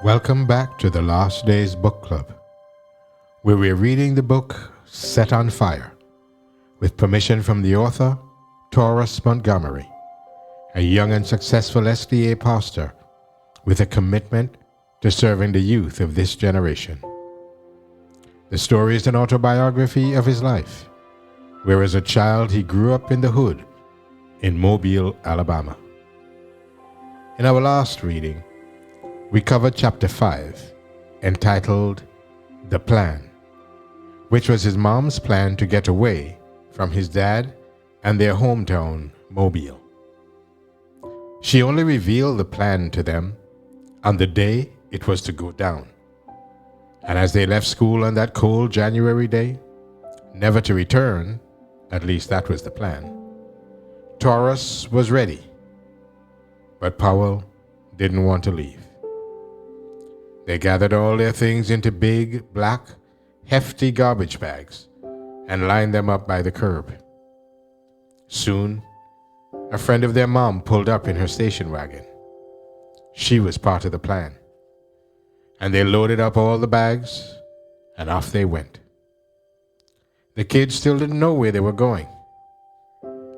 Welcome back to the Last Days Book Club, where we're reading the book Set on Fire, with permission from the author, Taurus Montgomery, a young and successful SDA pastor with a commitment to serving the youth of this generation. The story is an autobiography of his life, where as a child he grew up in the hood in Mobile, Alabama. In our last reading, we covered chapter 5, entitled The Plan, which was his mom's plan to get away from his dad and their hometown, Mobile. She only revealed the plan to them on the day it was to go down. And as they left school on that cold January day, never to return, at least that was the plan, Taurus was ready, but Powell didn't want to leave. They gathered all their things into big, black, hefty garbage bags and lined them up by the curb. Soon, a friend of their mom pulled up in her station wagon. She was part of the plan. And they loaded up all the bags, and off they went. The kids still didn't know where they were going.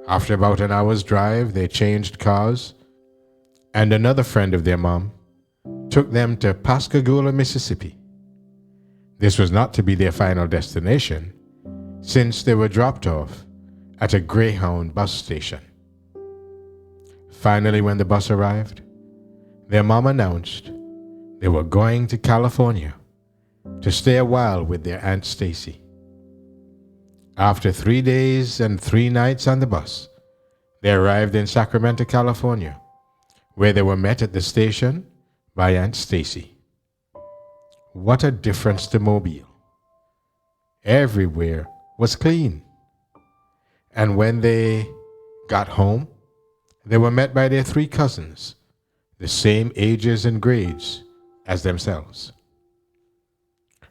After about an hour's drive, they changed cars, and another friend of their mom took them to Pascagoula, Mississippi. This was not to be their final destination, since they were dropped off at a Greyhound bus station. Finally, when the bus arrived, their mom announced they were going to California to stay a while with their Aunt Stacy. After 3 days and 3 nights on the bus, they arrived in Sacramento, California, where they were met at the station by Aunt Stacy. What a difference to Mobile. Everywhere was clean. And when they got home, they were met by their 3 cousins, the same ages and grades as themselves.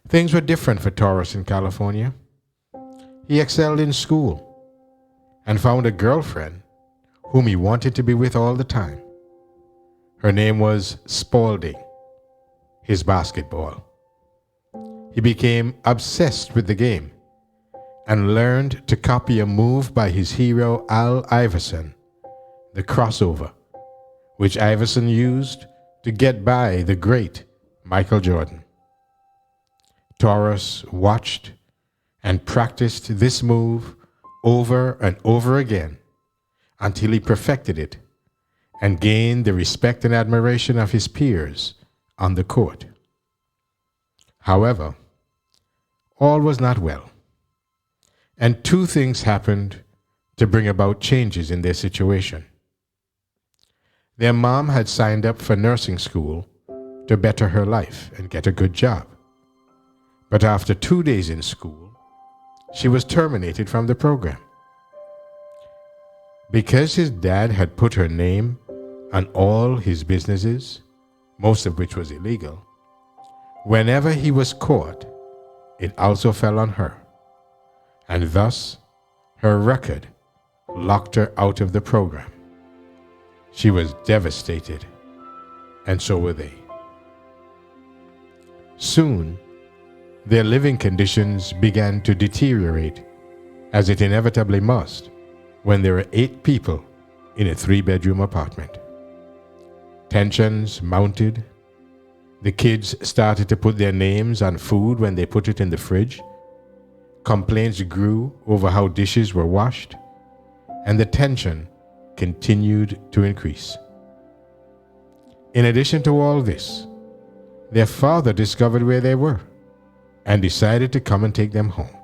Things were different for Taurus in California. He excelled in school and found a girlfriend whom he wanted to be with all the time. Her name was Spalding, his basketball. He became obsessed with the game and learned to copy a move by his hero Al Iverson, the crossover, which Iverson used to get by the great Michael Jordan. Taurus watched and practiced this move over and over again until he perfected it and gained the respect and admiration of his peers on the court. However, all was not well, and 2 things happened to bring about changes in their situation. Their mom had signed up for nursing school to better her life and get a good job. But after 2 days in school, she was terminated from the program. Because his dad had put her name on all his businesses, most of which was illegal, whenever he was caught, it also fell on her. And thus, her record locked her out of the program. She was devastated, and so were they. Soon, their living conditions began to deteriorate, as it inevitably must when there were 8 people in a 3-bedroom apartment. Tensions mounted. The kids started to put their names on food when they put it in the fridge. Complaints grew over how dishes were washed, and the tension continued to increase. In addition to all this, their father discovered where they were and decided to come and take them home.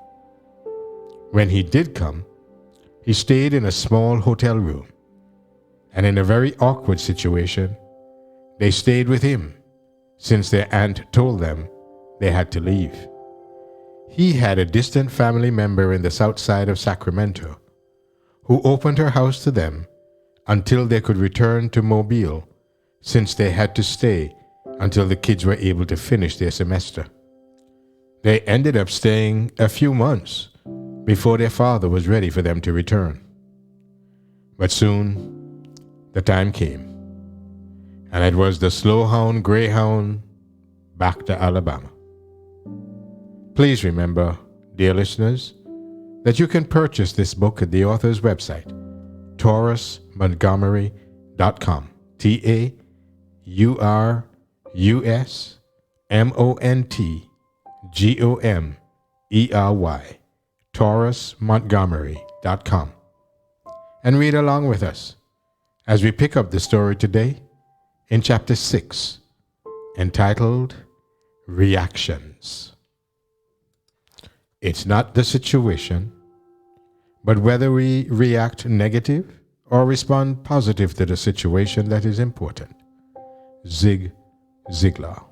When he did come, he stayed in a small hotel room, and in a very awkward situation, they stayed with him since their aunt told them they had to leave. He had a distant family member in the south side of Sacramento who opened her house to them until they could return to Mobile, since they had to stay until the kids were able to finish their semester. They ended up staying a few months before their father was ready for them to return. But soon the time came, and it was the Slowhound Greyhound back to Alabama. Please remember, dear listeners, that you can purchase this book at the author's website, taurusmontgomery.com. TaurusMontgomery, taurusmontgomery.com. And read along with us as we pick up the story today in chapter 6, entitled Reactions. It's not the situation, but whether we react negative or respond positive to the situation that is important. Zig Ziglar.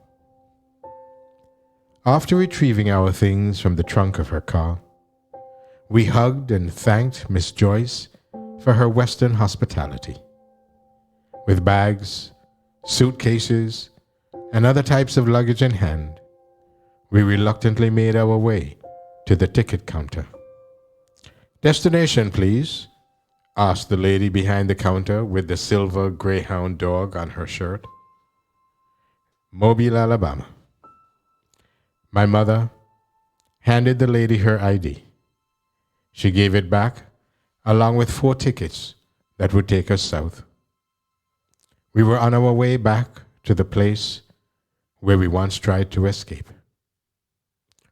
After retrieving our things from the trunk of her car, we hugged and thanked Miss Joyce for her Western hospitality. With bags, suitcases, and other types of luggage in hand, we reluctantly made our way to the ticket counter. "Destination, please?" asked the lady behind the counter with the silver greyhound dog on her shirt. "Mobile, Alabama." My mother handed the lady her ID. She gave it back along with 4 tickets that would take us south. We were on our way back to the place where we once tried to escape.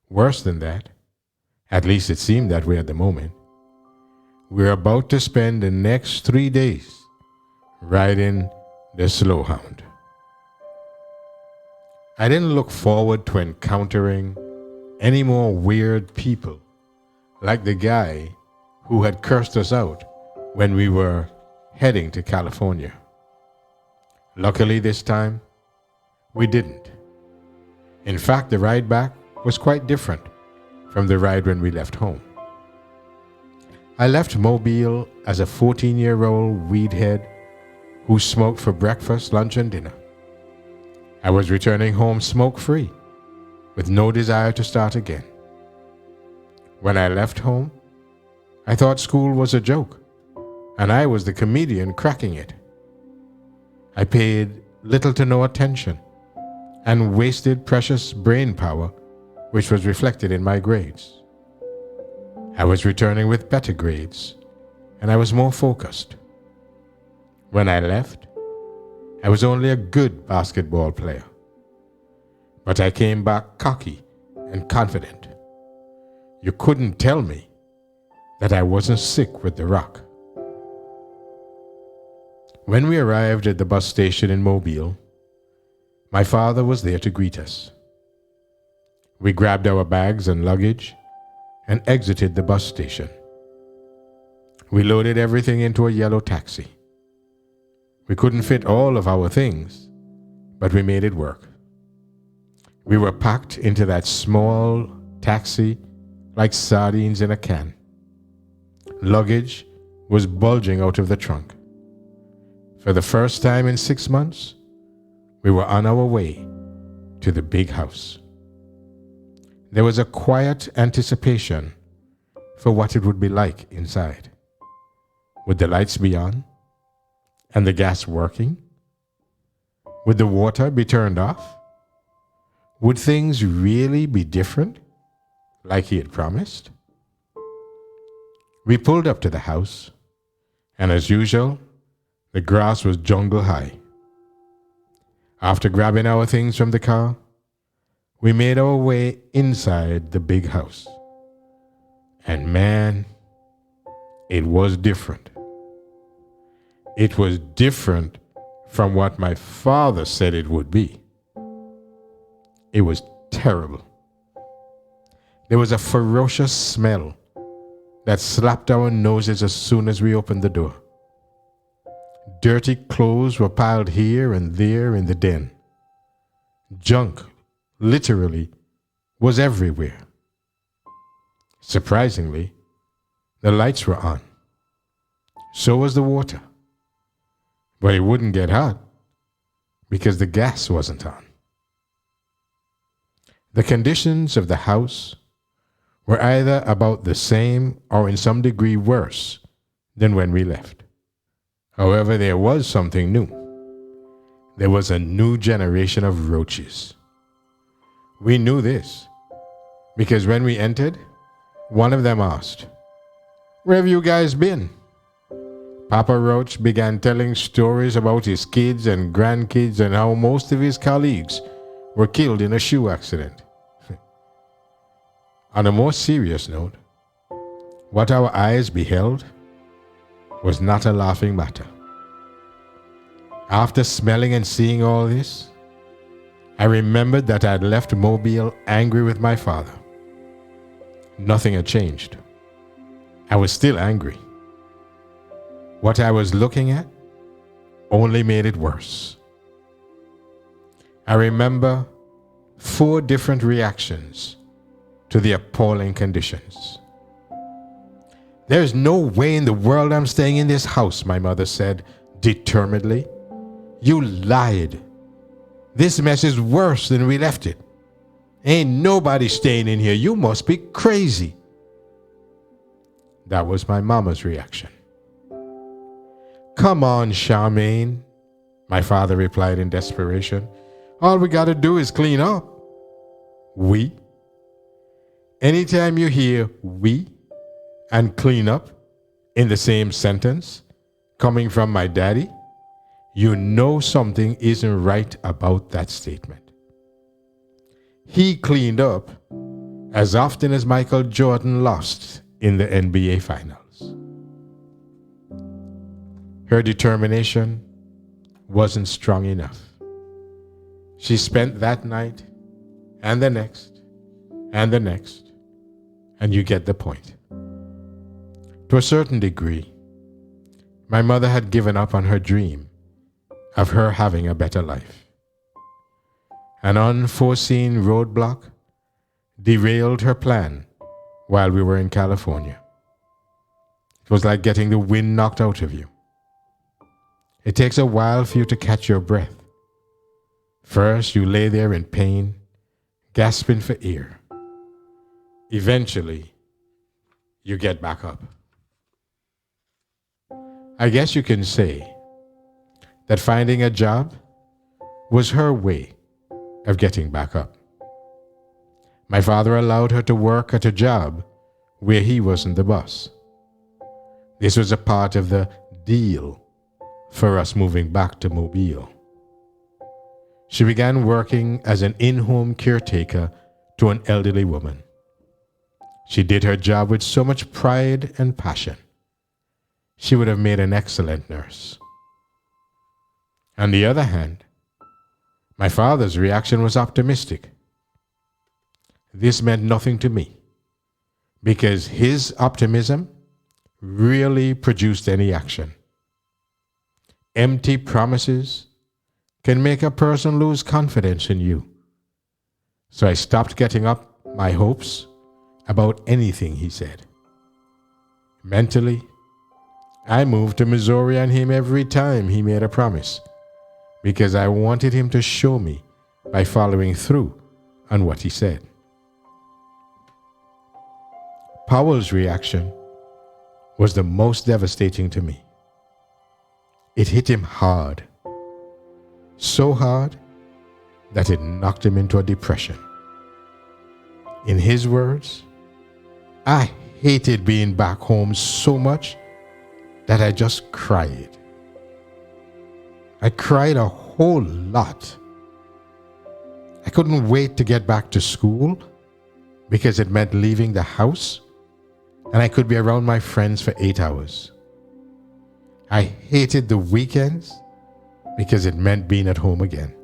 Worse than that, at least it seemed that way at the moment, we were about to spend the next 3 days riding the Slowhound. I didn't look forward to encountering any more weird people like the guy who had cursed us out when we were heading to California. Luckily this time, we didn't. In fact, the ride back was quite different from the ride when we left home. I left Mobile as a 14-year-old weedhead who smoked for breakfast, lunch, and dinner. I was returning home smoke-free, with no desire to start again. When I left home, I thought school was a joke, and I was the comedian cracking it. I paid little to no attention and wasted precious brain power, which was reflected in my grades. I was returning with better grades, and I was more focused. When I left, I was only a good basketball player, but I came back cocky and confident. You couldn't tell me that I wasn't sick with the rock. When we arrived at the bus station in Mobile, my father was there to greet us. We grabbed our bags and luggage and exited the bus station. We loaded everything into a yellow taxi. We couldn't fit all of our things, but we made it work. We were packed into that small taxi like sardines in a can. Luggage was bulging out of the trunk. For the first time in 6 months, we were on our way to the big house. There was a quiet anticipation for what it would be like inside. Would the lights be on? And the gas working? Would the water be turned off? Would things really be different, like he had promised? We pulled up to the house, and as usual, the grass was jungle high. After grabbing our things from the car, we made our way inside the big house. And man, it was different. It was different from what my father said it would be. It was terrible. There was a ferocious smell that slapped our noses as soon as we opened the door. Dirty clothes were piled here and there in the den. Junk, literally, was everywhere. Surprisingly, the lights were on. So was the water. But it wouldn't get hot because the gas wasn't on. The conditions of the house were either about the same or in some degree worse than when we left. However, there was something new. There was a new generation of roaches. We knew this because when we entered, one of them asked, "Where have you guys been?" Papa Roach began telling stories about his kids and grandkids and how most of his colleagues were killed in a shoe accident. On a more serious note, what our eyes beheld was not a laughing matter. After smelling and seeing all this, I remembered that I had left Mobile angry with my father. Nothing had changed. I was still angry. What I was looking at only made it worse. I remember 4 different reactions to the appalling conditions. "There's no way in the world I'm staying in this house," my mother said determinedly. "You lied. This mess is worse than we left it. Ain't nobody staying in here. You must be crazy." That was my mama's reaction. "Come on, Charmaine," my father replied in desperation. "All we gotta do is clean up." We? Anytime you hear "we" and "clean up" in the same sentence coming from my daddy, you know something isn't right about that statement. He cleaned up as often as Michael Jordan lost in the NBA Finals. Her determination wasn't strong enough. She spent that night and the next and the next, and you get the point. To a certain degree, my mother had given up on her dream of her having a better life. An unforeseen roadblock derailed her plan while we were in California. It was like getting the wind knocked out of you. It takes a while for you to catch your breath. First, you lay there in pain, gasping for air. Eventually, you get back up. I guess you can say that finding a job was her way of getting back up. My father allowed her to work at a job where he wasn't the boss. This was a part of the deal for us moving back to Mobile. She began working as an in-home caretaker to an elderly woman. She did her job with so much pride and passion. She would have made an excellent nurse. On the other hand, my father's reaction was optimistic. This meant nothing to me because his optimism rarely produced any action. Empty promises can make a person lose confidence in you. So I stopped getting up my hopes about anything he said. Mentally, I moved to Missouri on him every time he made a promise because I wanted him to show me by following through on what he said. Powell's reaction was the most devastating to me. It hit him hard, so hard that it knocked him into a depression. In his words, "I hated being back home so much that I just cried. I cried a whole lot. I couldn't wait to get back to school because it meant leaving the house and I could be around my friends for 8 hours. I hated the weekends because it meant being at home again."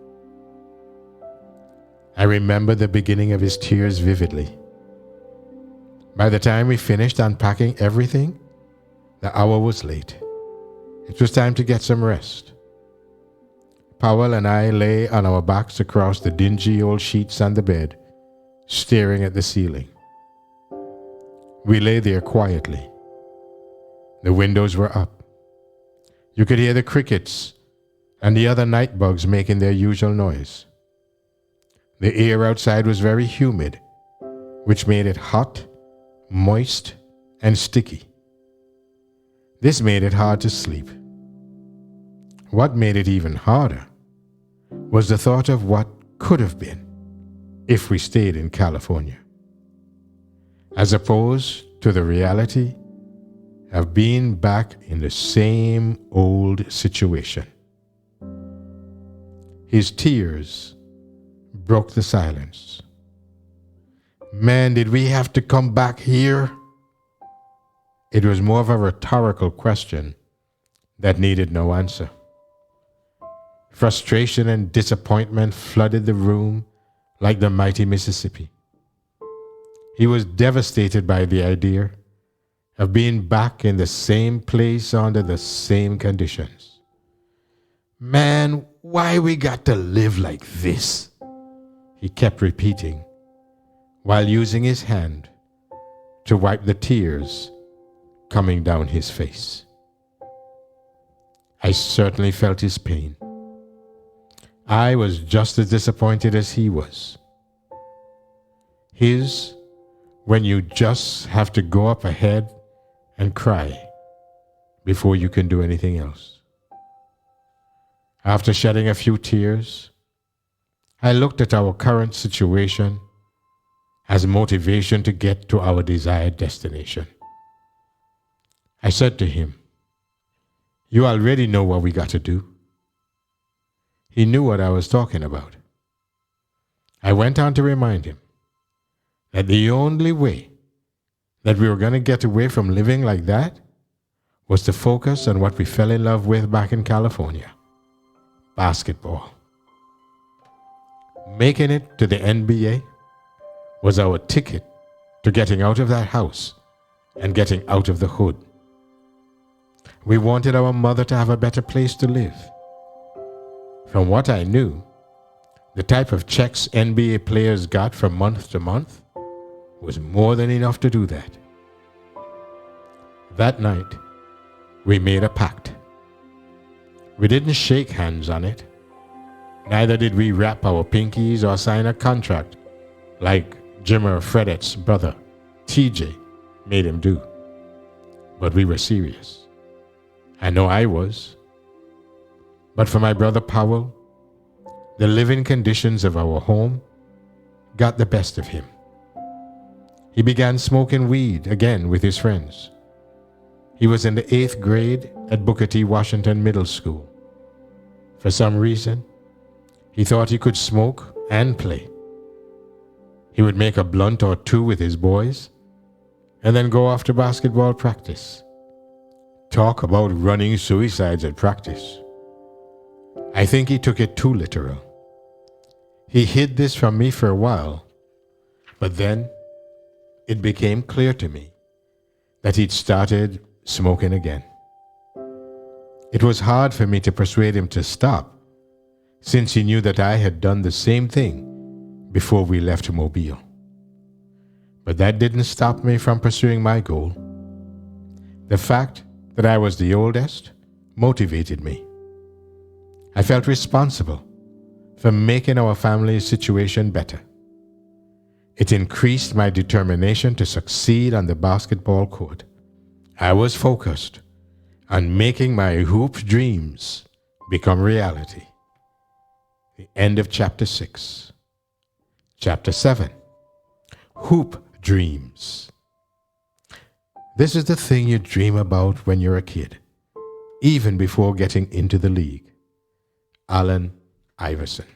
I remember the beginning of his tears vividly. By the time we finished unpacking everything, the hour was late. It was time to get some rest. Powell and I lay on our backs across the dingy old sheets on the bed, staring at the ceiling. We lay there quietly. The windows were up. You could hear the crickets and the other night bugs making their usual noise. The air outside was very humid, which made it hot, moist, and sticky. This made it hard to sleep. What made it even harder was the thought of what could have been. if we stayed in California, as opposed to the reality of being back in the same old situation. His tears broke the silence. Man, did we have to come back here? It was more of a rhetorical question that needed no answer. Frustration and disappointment flooded the room like the mighty Mississippi. He was devastated by the idea of being back in the same place under the same conditions. Man, why we got to live like this? He kept repeating while using his hand to wipe the tears coming down his face. I certainly felt his pain. I was just as disappointed as he was. His, when you just have to go up ahead and cry before you can do anything else. After shedding a few tears, I looked at our current situation as motivation to get to our desired destination. I said to him, "You already know what we got to do." He knew what I was talking about. I went on to remind him that the only way that we were going to get away from living like that was to focus on what we fell in love with back in California: basketball. Making it to the NBA was our ticket to getting out of that house and getting out of the hood. We wanted our mother to have a better place to live. From what I knew, the type of checks NBA players got from month to month was more than enough to do that. That night, we made a pact. We didn't shake hands on it. Neither did we wrap our pinkies or sign a contract like Jimmer Fredette's brother, TJ, made him do. But we were serious. I know I was. But for my brother Powell, the living conditions of our home got the best of him. He began smoking weed again with his friends. He was in the 8th grade at Booker T. Washington Middle School. For some reason, he thought he could smoke and play. He would make a blunt or two with his boys and then go off to basketball practice. Talk about running suicides at practice. I think he took it too literal. He hid this from me for a while, but then it became clear to me that he'd started smoking again. It was hard for me to persuade him to stop, since he knew that I had done the same thing before we left Mobile. But that didn't stop me from pursuing my goal. The fact that I was the oldest motivated me. I felt responsible for making our family's situation better. It increased my determination to succeed on the basketball court. I was focused on making my hoop dreams become reality. The end of chapter 6. Chapter 7. Hoop dreams. This is the thing you dream about when you're a kid, even before getting into the league. Allen Iverson.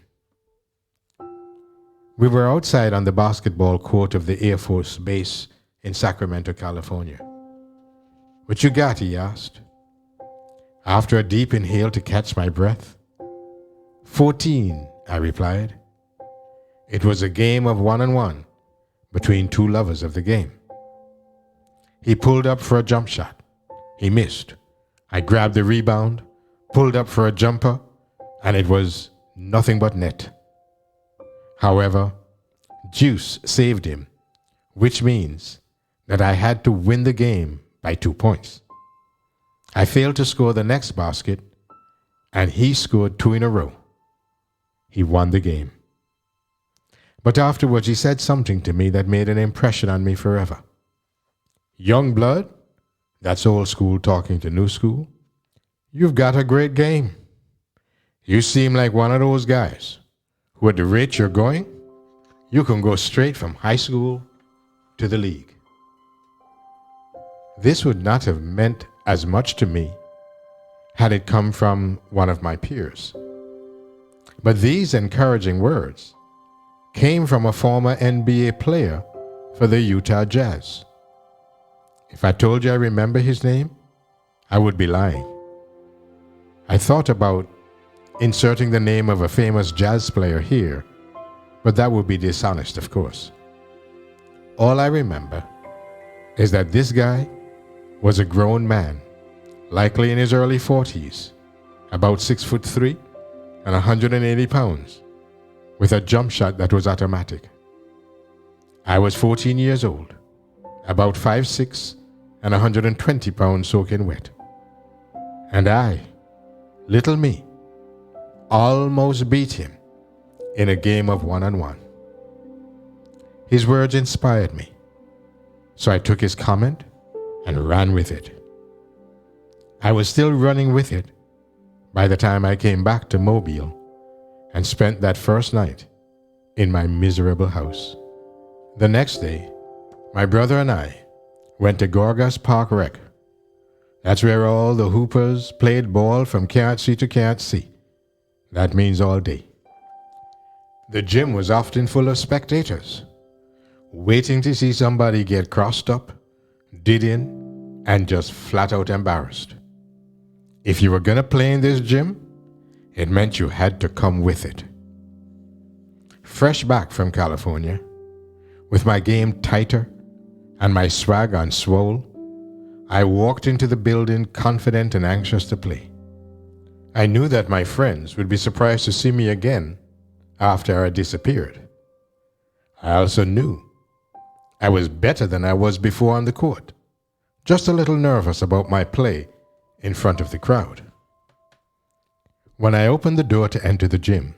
We were outside on the basketball court of the Air Force Base in Sacramento, California. "What you got?" he asked, after a deep inhale to catch my breath. 14, I replied. It was a game of 1-on-1 between two lovers of the game. He pulled up for a jump shot. He missed. I grabbed the rebound, pulled up for a jumper, and it was nothing but net. However, Juice saved him, which means that I had to win the game by 2 points. I failed to score the next basket, and he scored 2 in a row. He won the game. But afterwards, he said something to me that made an impression on me forever. "Young blood, that's old school talking to new school, you've got a great game. You seem like one of those guys who at the rate you're going you can go straight from high school to the league. This would not have meant as much to me had it come from one of my peers. But these encouraging words came from a former NBA player for the Utah Jazz. If I told you I remember his name, I would be lying. I thought about inserting the name of a famous jazz player here, but that would be dishonest, of course. All I remember is that this guy was a grown man, likely in his early 40s, about 6'3" and 180 pounds, with a jump shot that was automatic. I was 14 years old, about 5'6" and 120 pounds soaking wet. And I, little me, almost beat him in a game of one-on-one. His words inspired me, so I took his comment and ran with it. I was still running with it by the time I came back to Mobile and spent that first night in my miserable house. The next day, my brother and I went to Gorgas Park Rec. That's where all the hoopers played ball from can't see to can't see. That means all day. The gym was often full of spectators, waiting to see somebody get crossed up, did in, and just flat out embarrassed. If you were going to play in this gym, it meant you had to come with it. Fresh back from California, with my game tighter and my swag on swole, I walked into the building confident and anxious to play. I knew that my friends would be surprised to see me again after I disappeared. I also knew I was better than I was before on the court, just a little nervous about my play in front of the crowd. When I opened the door to enter the gym,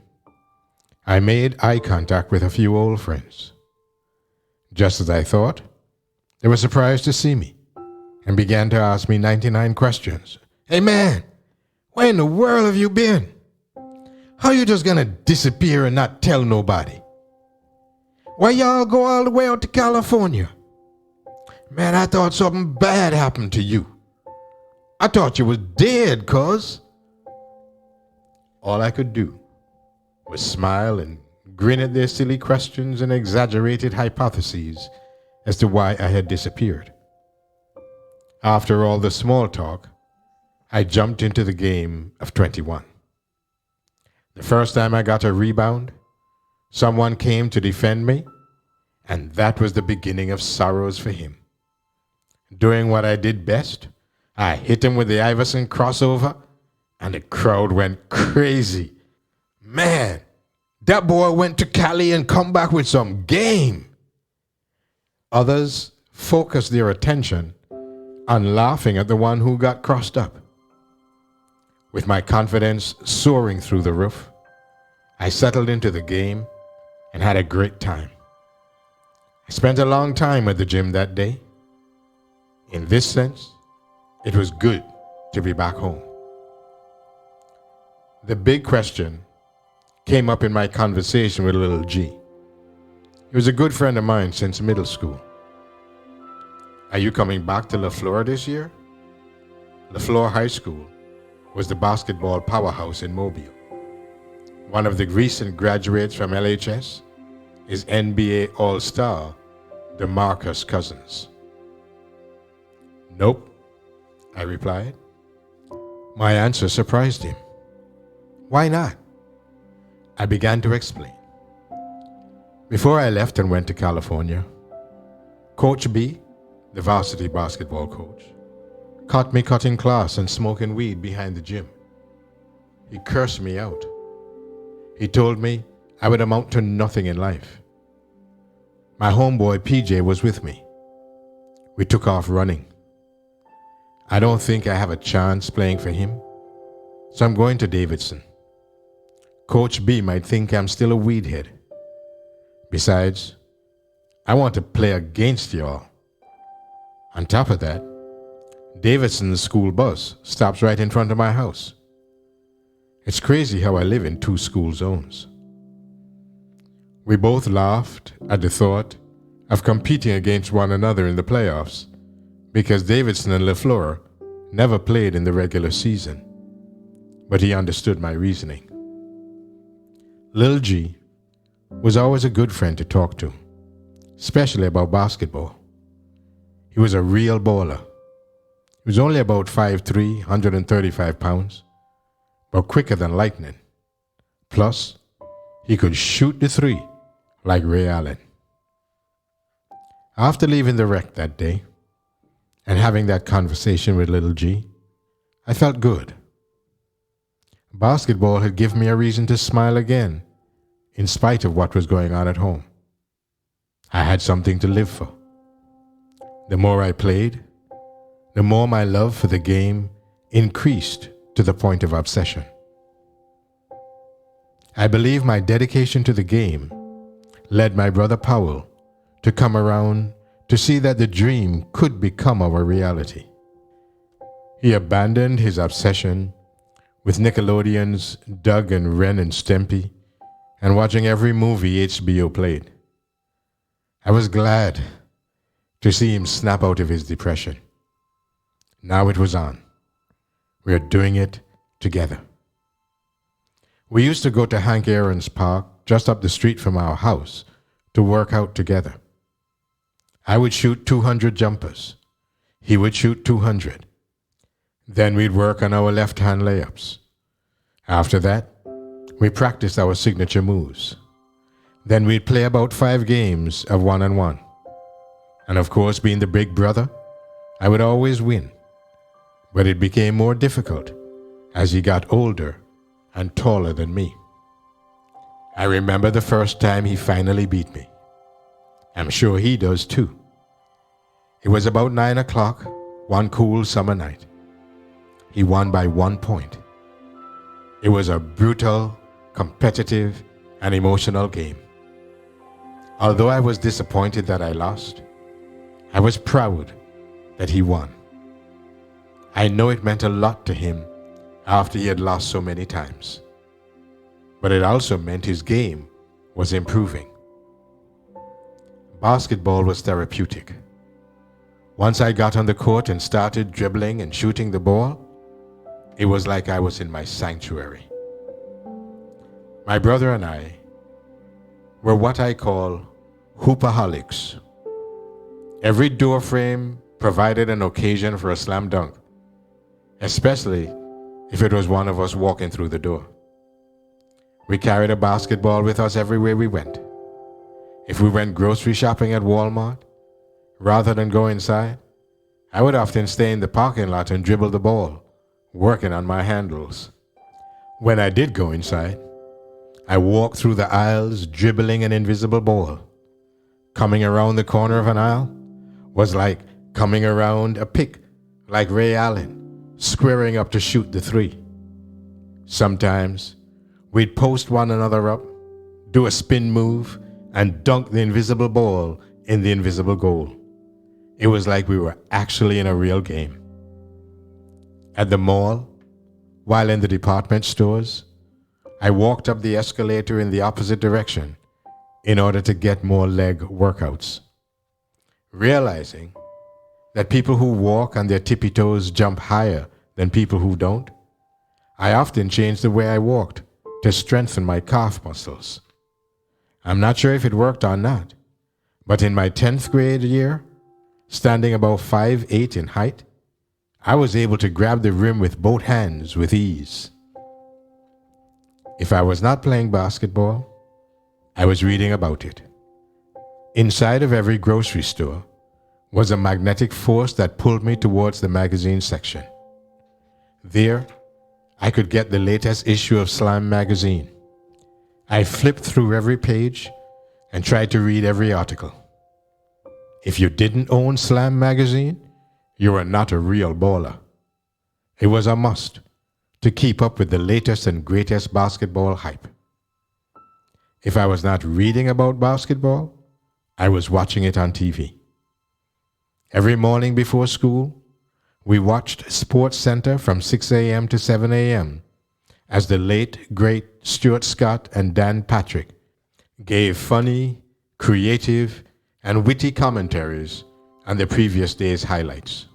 I made eye contact with a few old friends. Just as I thought, they were surprised to see me and began to ask me 99 questions. Hey man, where in the world have you been? How you just gonna disappear and not tell nobody? Why y'all go all the way out to California? Man, I thought something bad happened to you. I thought you was dead, cuz. All I could do was smile and grin at their silly questions and exaggerated hypotheses as to why I had disappeared. After all the small talk, I jumped into the game of 21. The first time I got a rebound, someone came to defend me, and that was the beginning of sorrows for him. Doing what I did best, I hit him with the Iverson crossover, and the crowd went crazy. Man, that boy went to Cali and come back with some game. Others focused their attention on laughing at the one who got crossed up. With my confidence soaring through the roof, I settled into the game and had a great time. I spent a long time at the gym that day. In this sense, it was good to be back home. The big question came up in my conversation with little G. He was a good friend of mine since middle school. Are you coming back to LaFleur this year? LaFleur High School was the basketball powerhouse in Mobile. One of the recent graduates from LHS is NBA All-Star DeMarcus Cousins. Nope, I replied. My answer surprised him. Why not? I began to explain. Before I left and went to California, Coach B, the varsity basketball coach, caught me cutting class and smoking weed behind the gym. He cursed me out. He told me I would amount to nothing in life. My homeboy PJ was with me. We took off running. I don't think I have a chance playing for him, so I'm going to Davidson. Coach B might think I'm still a weed head. Besides, I want to play against y'all. On top of that, Davidson's school bus stops right in front of my house. It's crazy how I live in two school zones. We both laughed at the thought of competing against one another in the playoffs because Davidson and LaFleur never played in the regular season, but he understood my reasoning. Lil G was always a good friend to talk to, especially about basketball. He was a real baller. He was only about 5'3", 135 pounds, but quicker than lightning. Plus, he could shoot the three like Ray Allen. After leaving the rec that day and having that conversation with Little G, I felt good. Basketball had given me a reason to smile again, in spite of what was going on at home. I had something to live for. The more I played, the more my love for the game increased to the point of obsession. I believe my dedication to the game led my brother Powell to come around to see that the dream could become our reality. He abandoned his obsession with Nickelodeon's Doug and Ren and Stimpy and watching every movie HBO played. I was glad to see him snap out of his depression. Now it was on. We are doing it together. We used to go to Hank Aaron's park just up the street from our house to work out together. I would shoot 200 jumpers. He would shoot 200. Then we'd work on our left-hand layups. After that, we practiced our signature moves. Then we'd play about 5 games of one-on-one. And of course, being the big brother, I would always win. But it became more difficult as he got older and taller than me. I remember the first time he finally beat me. I'm sure he does too. It was about 9 o'clock, one cool summer night. He won by 1 point. It was a brutal, competitive, and emotional game. Although I was disappointed that I lost, I was proud that he won. I know it meant a lot to him after he had lost so many times. But it also meant his game was improving. Basketball was therapeutic. Once I got on the court and started dribbling and shooting the ball, it was like I was in my sanctuary. My brother and I were what I call hoopaholics. Every door frame provided an occasion for a slam dunk, especially if it was one of us walking through the door. We carried a basketball with us everywhere we went. If we went grocery shopping at Walmart, rather than go inside, I would often stay in the parking lot and dribble the ball, working on my handles. When I did go inside, I walked through the aisles dribbling an invisible ball. Coming around the corner of an aisle was like coming around a pick, like Ray Allen, squaring up to shoot the three. Sometimes we'd post one another up, do a spin move, and dunk the invisible ball in the invisible goal. It was like we were actually in a real game. At the mall, while in the department stores, I walked up the escalator in the opposite direction in order to get more leg workouts. Realizing that people who walk on their tippy toes jump higher than people who don't, I often changed the way I walked to strengthen my calf muscles. I'm not sure if it worked or not, but in my 10th grade year, standing about 5'8" in height, I was able to grab the rim with both hands with ease. If I was not playing basketball, I was reading about it. Inside of every grocery store was a magnetic force that pulled me towards the magazine section. There, I could get the latest issue of Slam magazine. I flipped through every page and tried to read every article. If you didn't own Slam magazine, you were not a real baller. It was a must to keep up with the latest and greatest basketball hype. If I was not reading about basketball, I was watching it on TV. Every morning before school, we watched Sports Center from 6 a.m. to 7 a.m. as the late, great Stuart Scott and Dan Patrick gave funny, creative, and witty commentaries on the previous day's highlights.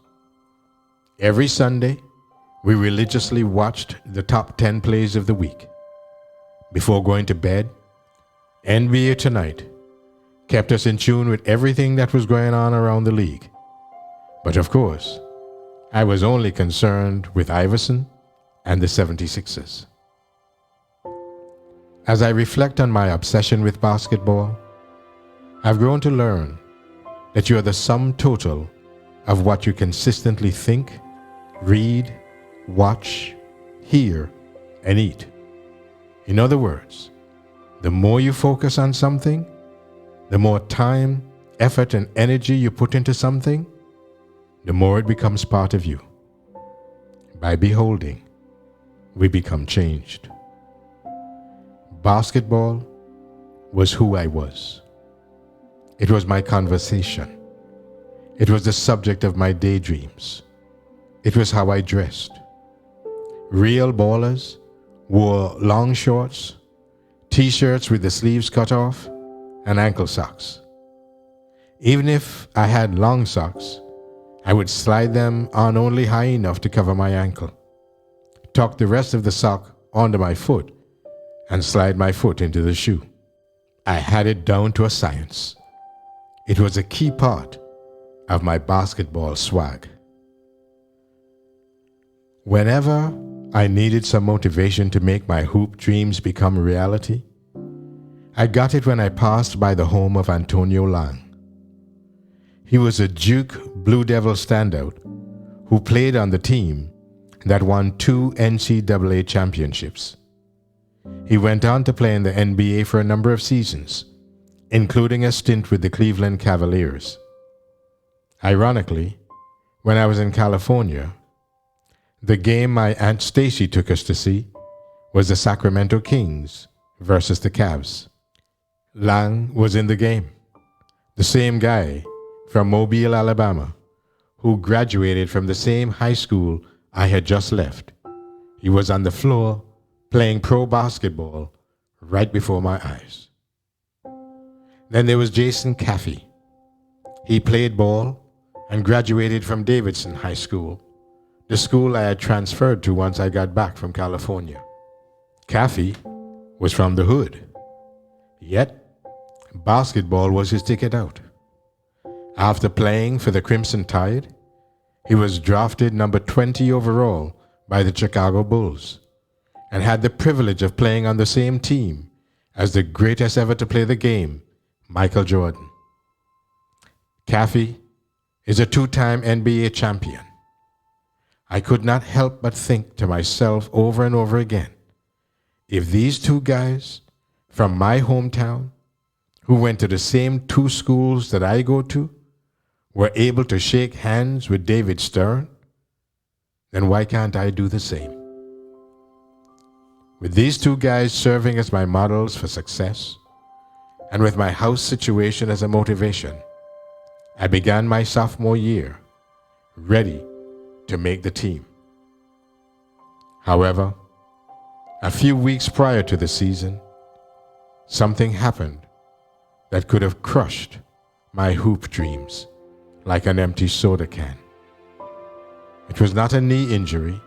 Every Sunday, we religiously watched the top 10 plays of the week. Before going to bed, NBA Tonight kept us in tune with everything that was going on around the league. But of course, I was only concerned with Iverson and the 76ers. As I reflect on my obsession with basketball, I've grown to learn that you are the sum total of what you consistently think, read, watch, hear, and eat. In other words, the more you focus on something, the more time, effort, and energy you put into something, the more it becomes part of you. By beholding, we become changed. Basketball was who I was. It was my conversation. It was the subject of my daydreams. It was how I dressed. Real ballers wore long shorts, t-shirts with the sleeves cut off, and ankle socks. Even if I had long socks, I would slide them on only high enough to cover my ankle, tuck the rest of the sock onto my foot, and slide my foot into the shoe. I had it down to a science. It was a key part of my basketball swag. Whenever I needed some motivation to make my hoop dreams become reality, I got it when I passed by the home of Antonio Lang. He was a Duke Blue Devil standout who played on the team that won 2 NCAA championships. He went on to play in the NBA for a number of seasons, including a stint with the Cleveland Cavaliers. Ironically, when I was in California, the game my Aunt Stacy took us to see was the Sacramento Kings versus the Cavs. Lang was in the game, the same guy from Mobile, Alabama, who graduated from the same high school I had just left. He was on the floor playing pro basketball right before my eyes. Then there was Jason Caffey. He played ball and graduated from Davidson High School, the school I had transferred to once I got back from California. Caffey was from the hood, yet basketball was his ticket out. After playing for the Crimson Tide, he was drafted number 20 overall by the Chicago Bulls and had the privilege of playing on the same team as the greatest ever to play the game, Michael Jordan. Caffey is a 2-time NBA champion. I could not help but think to myself over and over again, if these 2 guys from my hometown who went to the same 2 schools that I go to were able to shake hands with David Stern, then why can't I do the same? With these 2 guys serving as my models for success, and with my house situation as a motivation, I began my sophomore year, ready to make the team. However, a few weeks prior to the season, something happened that could have crushed my hoop dreams like an empty soda can. It was not a knee injury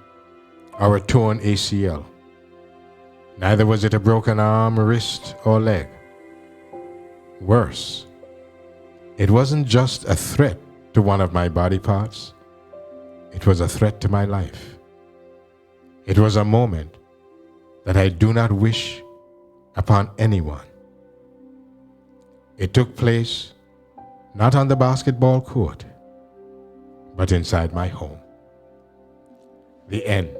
or a torn ACL. Neither was it a broken arm, wrist, or leg. Worse, it wasn't just a threat to one of my body parts. It was a threat to my life. It was a moment that I do not wish upon anyone. It took place not on the basketball court, but inside my home. The end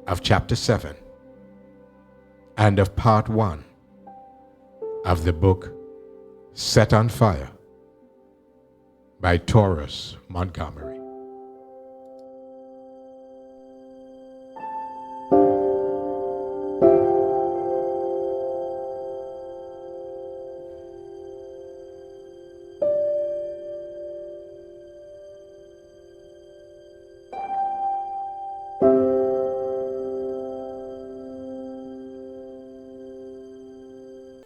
of Chapter 7 and of Part 1 of the book Set on Fire by Taurus Montgomery.